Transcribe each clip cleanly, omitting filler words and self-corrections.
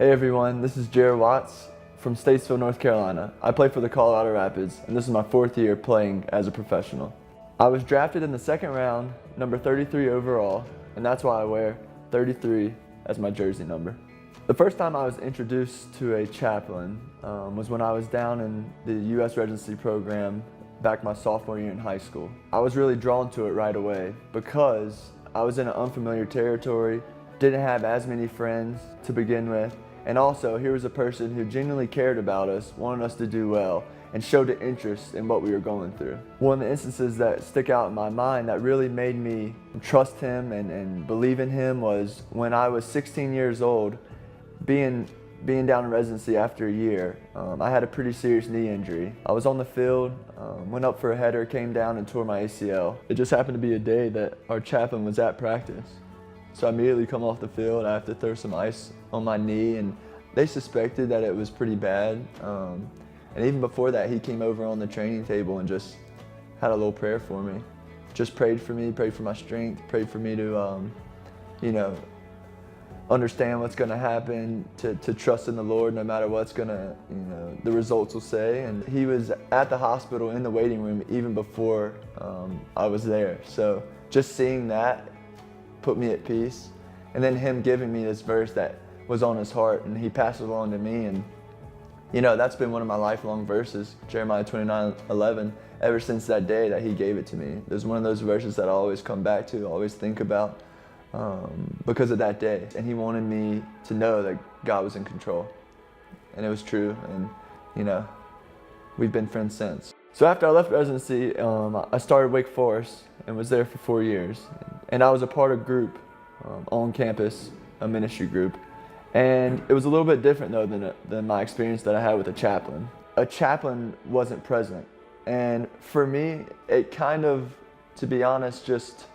Hey everyone, this is Jared Watts from Statesville, North Carolina. I play for the Colorado Rapids, and this is my 4th year playing as a professional. I was drafted in the 2nd round, number 33 overall, and that's why I wear 33 as my jersey number. The first time I was introduced to a chaplain was when I was down in the U.S. residency program back my sophomore year in high school. I was really drawn to it right away because I was in an unfamiliar territory, didn't have as many friends to begin with, and also here was a person who genuinely cared about us, wanted us to do well, and showed an interest in what we were going through. One of the instances that stick out in my mind that really made me trust him and believe in him was when I was 16 years old, being down in residency after a year. I had a pretty serious knee injury. I was on the field, went up for a header, came down and tore my ACL. It just happened to be a day that our chaplain was at practice. So I immediately come off the field, I have to throw some ice on my knee, and they suspected that it was pretty bad. And even before that, he came over on the training table and just had a little prayer for me. Just prayed for me, prayed for my strength, prayed for me to, understand what's gonna happen, to trust in the Lord no matter what's gonna, the results will say. And he was at the hospital in the waiting room even before I was there. So just seeing that put me at peace. And then him giving me this verse that was on his heart and he passed it along to me. And that's been one of my lifelong verses, Jeremiah 29:11, ever since that day that he gave it to me. There's one of those verses that I always come back to, always think about because of that day. And he wanted me to know that God was in control. And it was true, and we've been friends since. So after I left residency, I started Wake Forest and was there for 4 years. And I was a part of a group on campus, a ministry group. And it was a little bit different though than my experience that I had with a chaplain. A chaplain wasn't present. And for me, it kind of, to be honest, just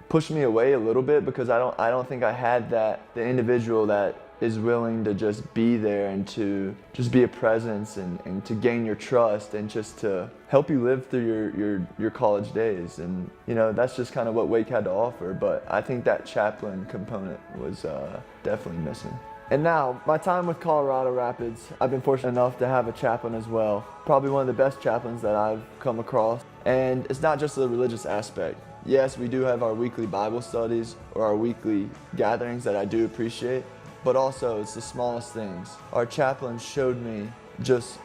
pushed me away a little bit because I don't think I had the individual that is willing to just be there and to just be a presence and to gain your trust and just to help you live through your college days. And that's just kind of what Wake had to offer, but I think that chaplain component was definitely missing. And now, my time with Colorado Rapids, I've been fortunate enough to have a chaplain as well. Probably one of the best chaplains that I've come across. And it's not just the religious aspect. Yes, we do have our weekly Bible studies or our weekly gatherings that I do appreciate, but also it's the smallest things. Our chaplain showed me just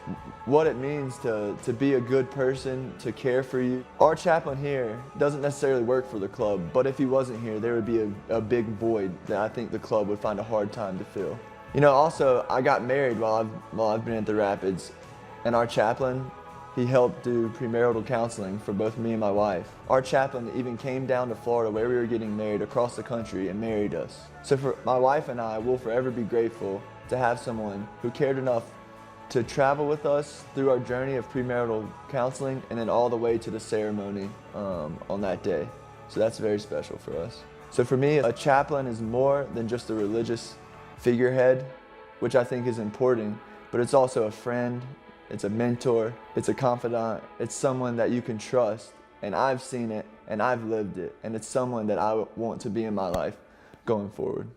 what it means to be a good person, to care for you. Our chaplain here doesn't necessarily work for the club, but if he wasn't here, there would be a big void that I think the club would find a hard time to fill. Also, I got married while I've been at the Rapids, and our chaplain, he helped do premarital counseling for both me and my wife. Our chaplain even came down to Florida where we were getting married across the country and married us. So for my wife and I will forever be grateful to have someone who cared enough to travel with us through our journey of premarital counseling and then all the way to the ceremony on that day. So that's very special for us. So for me, a chaplain is more than just a religious figurehead, which I think is important, but it's also a friend, it's a mentor, it's a confidant, it's someone that you can trust, and I've seen it and I've lived it, and it's someone that I want to be in my life going forward.